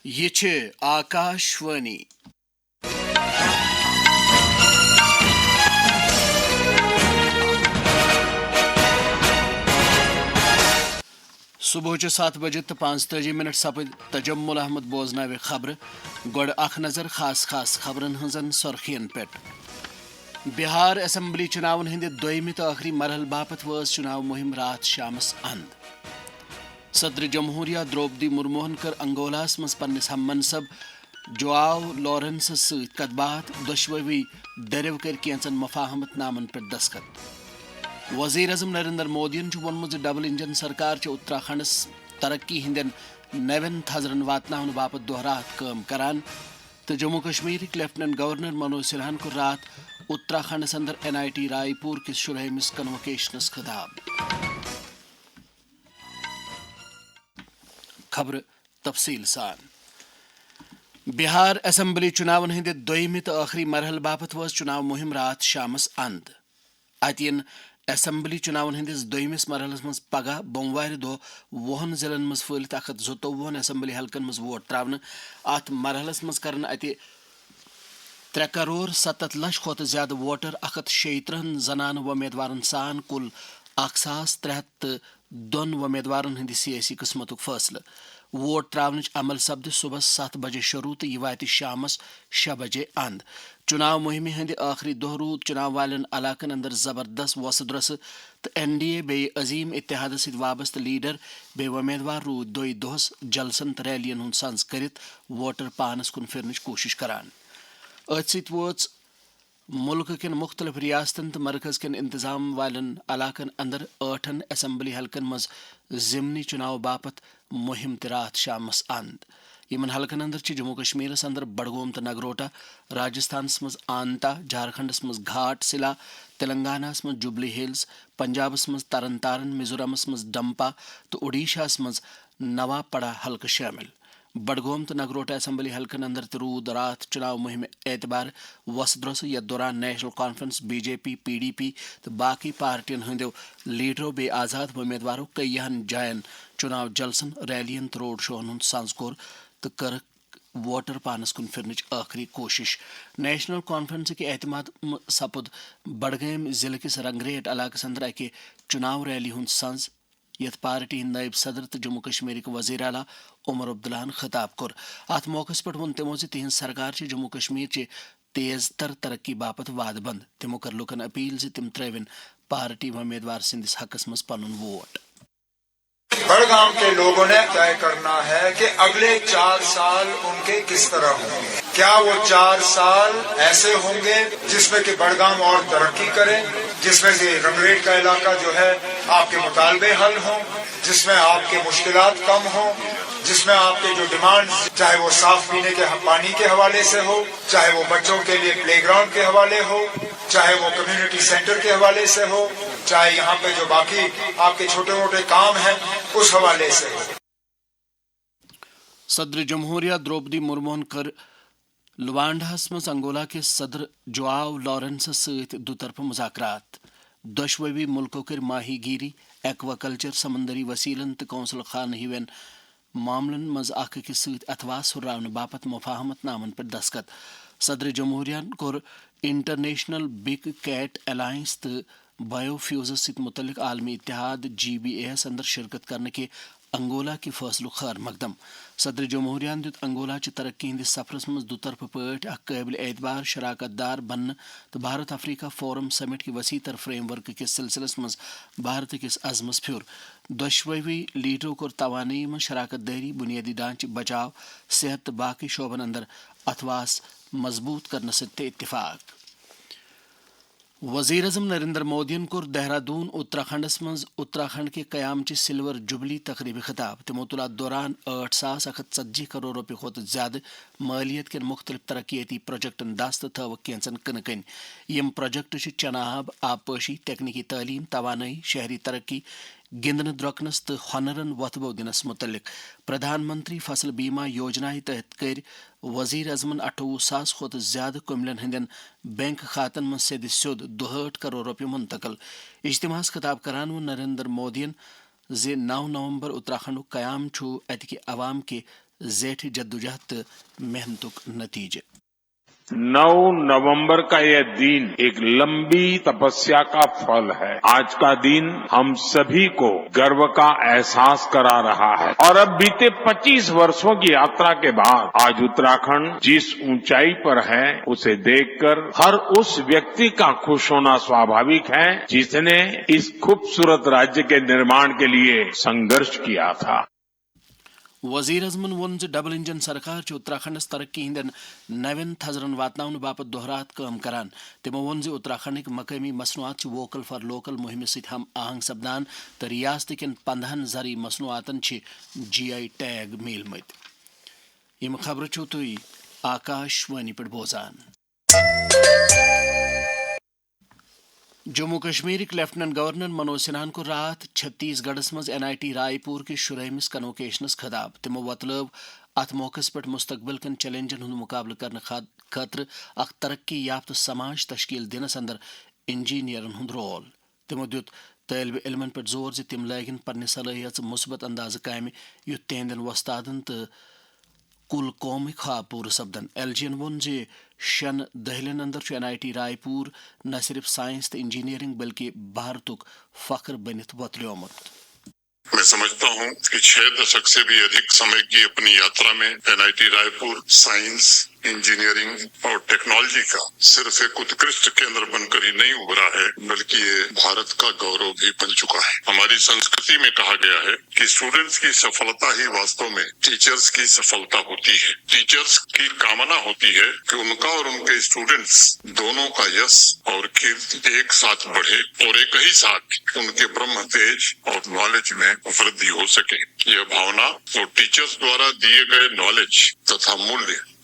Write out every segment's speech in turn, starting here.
یہ چھِ آکاشوانی صبح 7:45 سپد تجمل احمد بوزناوِ خبر گۄڈٕ اکھ نظر خاص خبرن ہٕنٛزن سرخین پٮ۪ٹھ۔ بہار اسمبلی چناون ہٕنٛدِ دوٚیمہِ تہٕ ٲخری مرحلہٕ باپتھ وٲژ چُناو مُہِم راتھ شامس اند۔ صدر جمہوریہ درٛوپدی مُرموہن کٔر انگولاہس منٛز پننِس ہم منصب جواو لارنسس سۭتۍ کتھ باتھ، دۄشوٕے دٔرِو کٔرۍ کینٛژن مفاہمت نامن پٮ۪ٹھ دستخط۔ وزیر اعظم نریندر مودیَن چھُ ووٚنمُت زِ ڈبل انجن سرکار چھِ اتراکھنڈس ترقی ہٕنٛدٮ۪ن نوٮ۪ن تھزرن واتناونہٕ باپتھ دۄہ راتھ کٲم کران، تہٕ جموں کشمیرٕکۍ لیفٹننٹ گورنر منوج سنہاہن کوٚر راتھ اتراکھنڈس اندر NIT رائے پوٗر کِس 16ہِمِس کنوکیشنس خطاب۔ خبر تفصیل سان۔ بہار اسمبلی چناون ہٕنٛدِ دوٚیمہِ تہٕ ٲخری مرحلہٕ باپتھ وٲژ چُناو مُہِم راتھ شامس اند۔ اتہِ یِن اسمبلی چناون ہٕنٛدِس دوٚیمِس مرحلس منٛز پگہہ بوموارِ دۄہ 20 ضلعن منٛز پھٔہلِتھ 124 اسمبلی حلقن منٛز ووٹ تراونہٕ۔ اتھ مرحلس منٛز کرن اتہِ 3,70,00,000 کھۄتہٕ زیادٕ ووٹر 136 زنانہٕ وۄمیدوارن سان کُل 1,302 وۄمیدوارن ہٕنٛدِ سیٲسی قٕسمتُک فٲصلہٕ۔ ووٹ تراونٕچ عمل سپدِ صبحس 7 بجے شروع تہٕ یہِ واتہِ شامس 6 بجے اند۔ چُناو مُہِمہِ ہٕنٛدِ ٲخری دۄہ روٗد چُناو والٮ۪ن علاقن اندر زبردست وۄسہٕ درۄسہٕ، تہٕ NDA بیٚیہِ عظیٖم اتحادس سۭتۍ وابستہٕ لیڈر بیٚیہِ وۄمیدوار روٗدۍ دۄیہِ دۄہس جلسن تہٕ ریلین ہُنٛد سنز کٔرِتھ ووٹر پانس کُن پھِرنٕچ کوٗشش کران۔ أتھۍ سۭتۍ وٲژ مُلکہٕ کٮ۪ن مُختٔلِف ریاستن تہٕ مرکز کٮ۪ن انتظام والٮ۪ن علاقن اندر 8 اسمبلی حلقن منٛز ضمنی چُناو باپتھ مُہِم تہِ راتھ شامس اند۔ یِمن حلقن اندر چھِ جموں کشمیرس اندر بڈگوم تہٕ نگروٹا، راجستھانس منٛز آنتا، جھارکھنڈس منٛز گھاٹ ضلع، تلنگاناہس منٛز جوبلی ہلز، پنجابس منٛز ترن تارن، میزورامس منٛز ڈمپا تہٕ اڈیشاہس منٛز نواپڑا حلقہٕ شٲمِل۔ بڈگوم تہٕ نگروٹا اسمبلی حلقن اندر تہِ روٗد راتھ چُناو مُہِمہِ اعتبار وۄسہٕ درۄسہٕ، یتھ دوران نیشنل کانفرنس، BJP، PDP تہٕ باقٕے پارٹین ہٕنٛدیو لیڈرو بیٚیہِ آزاد وۄمیدوارو کٔیہن جاین چُناو جلسن، ریلین تہٕ روڈ شوہن ہُنٛد سنز کوٚر تہٕ کٔرٕکھ ووٹر پانس کُن پھِرنٕچ ٲخری کوٗشش۔ نیشنل کانفرنسٕکۍ احتماد سپُد بڈگٲمۍ ضلعہٕ کِس رنگریٹ علاقس اندر اکہِ چُناو ریلی ہُنٛد سنز، یتھ پارٹی ہٕنٛدۍ نٲیِب صدر تہٕ جموں کشمیرٕکۍ وزیر اعلیٰ عمر عبداللہن خطاب کوٚر۔ اتھ موقعس پٮ۪ٹھ ووٚن تِمو زِ تِہنٛز سرکار چھِ جموں کشمیرچہِ تیز تر ترقی باپتھ وعدٕ بنٛد۔ تِمو کٔر لُکن اپیل زِ تِم ترٛٲوِن پارٹی وۄمیدوار سٕنٛدِس حقس منٛز پنُن ووٹ۔ بڑگام کے لوگوں نے طے کرنا ہے کہ اگلے 4 سال ان کے کس طرح ہوں گے۔ کیا وہ 4 سال ایسے ہوں گے جس میں کہ بڑگام اور ترقی کرے، جس میں سے رنگریٹ کا علاقہ جو ہے آپ کے مطالبے حل ہوں، جس میں آپ کے مشکلات کم ہوں، جس میں آپ کے جو ڈیمانڈ، چاہے وہ صاف پینے کے پانی کے حوالے سے ہو، چاہے وہ بچوں کے لیے پلے گراؤنڈ کے حوالے ہو، چاہے وہ کمیونٹی سینٹر کے حوالے سے ہو، چاہے یہاں پہ جو باقی آپ کے چھوٹے موٹے کام ہیں اس حوالے سے ہو۔ صدر جمہوریہ درٛوپدی مُرموہن کٔر لوانڈاہس منٛز انگولا کِس صدر جواو لارنسس سۭتۍ دُطرفہٕ مذاکرات۔ دۄشوٕے مُلکو کٔرۍ ماہی گیری، ایکوا کلچر، سمندری وسیلن تہٕ قونصل خانہٕ ہِوٮ۪ن معاملن منٛز اکھ أکِس سۭتۍ اتھواس ہُرراونہٕ باپتھ مفاہمت نامن پٮ۪ٹھ دستخط۔ صدر جمہوریہن کوٚر انٹرنیشنل بگ کیٹ الائنس تہٕ بایو فیوزس سۭتۍ متعلق عالمی اتحاد GBA یس اندر شرکت کرنٕکہِ انگولا کہِ فٲصلُک خٲر مقدم۔ صدر جمہوریہن دِیُت انگولا چہِ ترقی ہٕنٛدِس سفرس منٛز دُطرفہٕ پٲٹھۍ اکھ قٲبلِ اعتبار شراکت دار بننہٕ تہٕ بھارت افریقہ فورم سمٹ کہِ وسیع تر فریم ورک کِس سلسلس منٛز بھارت کِس عزمس پھیُر۔ دۄشوٕے لیڈرو کوٚر توانٲیی منٛز شراکت دٲری، بنیٲدی ڈھانچہٕ، بچاو، صحت تہٕ باقٕے شعبن اندر اتھواس مضبوٗط کرنس سۭتۍ تہِ اتفاق۔ وزیر اعظم نریندر مودیَن کوٚر دہرادوٗن اتراکھنڈس منٛز اتراکھنڈ کہِ قیامچہِ سلور جوبلی تقریٖبہِ خطاب۔ تِمو تُل اتھ دوران 8,140 کرور رۄپیہِ کھۄتہٕ زیادٕ مٲلیت کٮ۪ن مُختٔلِف ترقیٲتی پروجیکٹن دس تہٕ تھٲوکھ کینٛژن کٕنہٕ کٔنۍ۔ یِم پروجیکٹ چھِ چنہٕ آب پٲشی، تکنیکی تعلیٖم، توانٲیی، شہری ترقی، گِنٛدنہٕ درۄکنس تہٕ ہۄنرن وۄتھٕ بوٚو دِنس مُتعلق۔ پردھان منتری فصل بیما یوجناہہِ تحت کٔرۍ وزیر اعظمن 28,000 کھۄتہٕ زیادٕ کٔمِلین ہٕنٛدٮ۪ن بینک کھاتن منٛز سیٚدِ سیوٚد 62 کرور رۄپیہِ منتقل۔ اجتماعس خطاب کران ووٚن نریندر مودیَن زِ 9 نومبر اتراکھنڈُک قیام چھُ اتہِ کہِ عوام کہِ زیٹھ جدوجہد تو محنتک نتیجہ 9 نومبر کا یہ دن ایک لمبی تپسیا کا پھل ہے. آج کا دن ہم سبھی کو گرو کا احساس کرا رہا ہے اور اب بیتے 25 برسوں کی یاترا کے بعد آج اتراکھنڈ جس اونچائی پر ہے اسے دیکھ کر ہر اس ویکتی کا خوش ہونا سوابھاوک ہے جس نے اس خوبصورت راجیہ کے نرمان کے لیے سنگھرش کیا تھا. وزیر اعظمن وون ڈبل انجن سرکار اتراکھنڈس ترقی ہندین نوین تھزرن واتن باپت دہرات کام کران. تمو وون اتراکھنڈک مقامی مصنوعات ووکل فار لوکل مہم ست ہم آہنگ سپدان تو ریاست کن 15 زرعی مصنوعاتن GI ٹیگ میل مت. یم خبر چھو تھی آکاش وانی پہ بوزان. جموں کشمیر لیفٹنٹ گورنر منوج سنہا کو رات چھتیس گڑھس مز NIT رائے پور کس شرہمس کنوکیشنس خطاب. تمو وتلو ات موقع پہ مستقبل کن چیلنجن ہند مقابلہ کرنے خاطر اخ ترقی یافتہ سماج تشکیل دنس اندر انجینئرن ہند رول. تمو دیت طالب علمن پہ زور تم لگن پنہ صلاحیت مثبت انداز کامہ یھ تہندین وستادن تو کل قومی خواب پور سپدن. LG ین وون 6 دہلین اندر NIT رائے پور نہ صرف سائنس تو انجینئرنگ بلکہ بھارتک فخر بنت وتلیومت. میں سمجھتا ہوں کہ 6 دشک سے بھی ادھک سمے کی اپنی یاترا میں NIT رائے پور سائنس انجینئرنگ اور ٹیکنالوجی کا صرف ایک اتکرشٹ کیندر بن کر ہی نہیں ابھرا ہے بلکہ یہ بھارت کا گورو بھی بن چکا ہے. ہماری سنسکرتی میں کہا گیا ہے کہ اسٹوڈنٹس کی سفلتا ہی واستو میں ٹیچرز کی سفلتا ہوتی ہے. ٹیچرز کی کامنا ہوتی ہے کہ ان کا اور ان کے اسٹوڈنٹس دونوں کا یش اور کیرتی ایک ساتھ بڑھے اور ایک ہی ساتھ ان کے برہم تیج اور نالج میں وردھی ہو سکے. یہ بھاونا اور ٹیچرز دوارا دیے گئے نالج تتھا مولیہ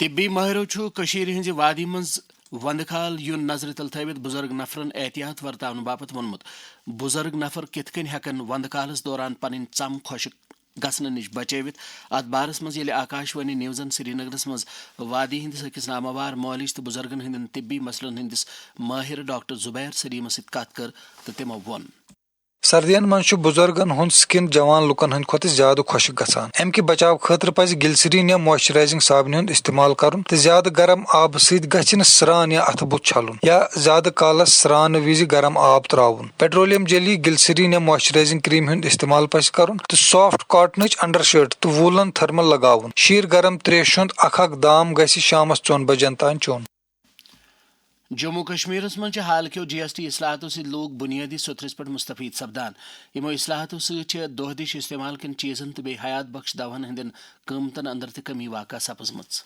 طبی ماہرو ہز وادی مز وند کھال یون نظر تل تھوت بزرگ نفرن احتیاط ورتاون باپت وونمت. بزرگ نفر کت کن ہیکن وند کالس دوران پن ژم خشک گھنہ نش بچوت. ات بارس مز یل آکاشوانی نیوزن سری نگرس مز وادی ہندس اکس نامور مالج تو بزرگن ہندن طبی مسلن ہندس ماہر ڈاکٹر زبیر سلیم ست کت کر تو تمو وون سردین من بزرگن ہند سکن جوان لکن ہند کھت زیادہ خشک گژھان. امہ بچاؤ خاطر پز گلسرین یا موئسچرائزنگ صابن ہند استعمال کرن تو زیادہ گرم آب ست گھن سران یا اتھ بت چھلن یا زیادہ کالس سران وز گرم آب تراؤن. پیٹرولیم جیلی گلسرین یا موئسچرائزنگ کریم ہند استعمال پز کرن تو سافٹ کاٹنچ انڈر شرٹ تو وولن تھرمل لگاون. شیر گرم تریش ہند اکھ دام گژھِ شامس 4 بجن تان چون. جموں کشمیر من حال کیو GST اصلاحاتو سی لوگ بنیادی سترس پہ مستفید سپدان. یمو اصلاحاتو ست دہ دش استعمال کن چیزن تو حیات بخش دواہن ہندین قیمتن اندر تہ کمی واقع سپزمت.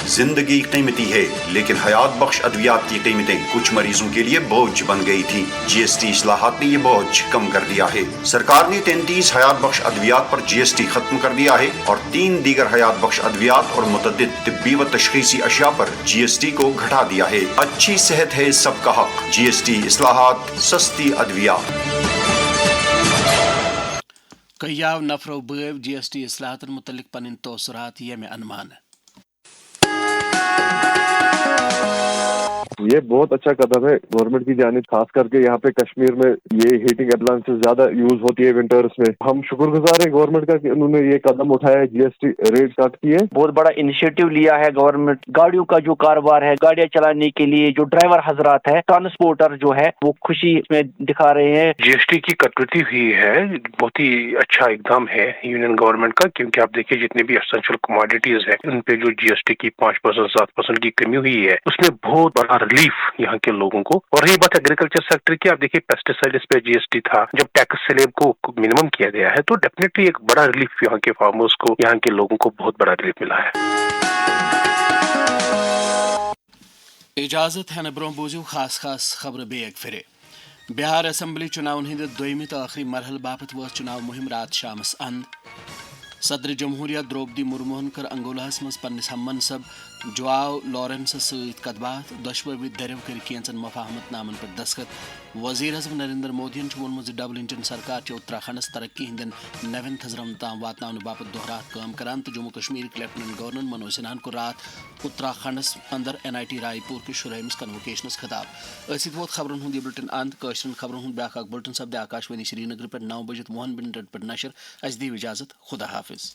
زندگی قیمتی ہے لیکن حیات بخش ادویات کی قیمتیں کچھ مریضوں کے لیے بوجھ بن گئی تھی. GST اصلاحات نے یہ بوجھ کم کر دیا ہے. سرکار نے 33 حیات بخش ادویات پر GST ختم کر دیا ہے اور 3 دیگر حیات بخش ادویات اور متعدد طبی و تشخیصی اشیاء پر GST کو گھٹا دیا ہے. اچھی صحت ہے سب کا حق. GST اصلاحات سستی ادویات. کیاو نفرو بٲو GST اصلاحاتن متعلق پنن توثرات یمہ انمان. یہ بہت اچھا قدم ہے گورنمنٹ کی جانب, خاص کر کے یہاں پہ کشمیر میں یہ ہیٹنگ اپلائنسز زیادہ یوز ہوتی ہے ونٹرز میں. ہم شکر گزار ہیں گورنمنٹ کا کہ انہوں نے یہ قدم اٹھایا ہے, GST ریٹ کٹ کی ہے. بہت بڑا انیشیٹو لیا ہے گورنمنٹ. گاڑیوں کا جو کاروبار ہے, گاڑیاں چلانے کے لیے جو ڈرائیور حضرات ہے, ٹرانسپورٹر جو ہے وہ خوشی میں دکھا رہے ہیں. GST کی کٹوتی ہوئی ہے, بہت ہی اچھا اقدام ہے یونین گورنمنٹ کا, کیونکہ آپ دیکھیے جتنے بھی اسینشل کموڈیٹیز ہیں ان پہ جو GST کی 5% 7% کی کمی ہوئی ہے, اس میں بہت بڑا ریلیف یہاں کے لوگوں کو. اور رہی بات ایگریکلچر سیکٹر کی, آپ دیکھیے پیسٹیسائڈز پہ GST تھا, جب ٹیکس سلیب کو منیمم کیا گیا ہے تو ڈیفینیٹلی ایک بڑا ریلیف یہاں کے فارمرز کو, یہاں کے لوگوں کو بہت بڑا ریلیف ملا ہے. اجازت ہے برو بوزو خاص خبر بیگ پھر. بہار اسمبلی چناون ہند دویمہ تو آخری مرحلہ باپت وس چناو مہم رات شامس اند. صدر جمہوریہ دروپدی مرموہن کر انگولاہس مز پنس ہم منصب جواو لارنس ست کت بات دشوی درو کر کینچن مفاہمت نامن پر دستخط وزیر اعظم نریندر مودین وونمت ڈبل انجن سرکار اتراکھنڈس ترقی ہندین نوین تھزرن تام واتن باپت دہ رات کام کران تو جموں کشمیر لیفٹنٹ گورنر منوج سنہاہن کور رات اتراکھنڈس اندر NIT رائے پور کس شرہمس کنوکیشنس خطاب ٲسِتھ ووت خبرن ہند یہ بلٹن اند کٲشرین خبرن ہند بیاکھ بلٹن سپدِ آکاش وانی سری نگر پہ 9:10 پہ نشر اس دی اجازت خدا حافظ.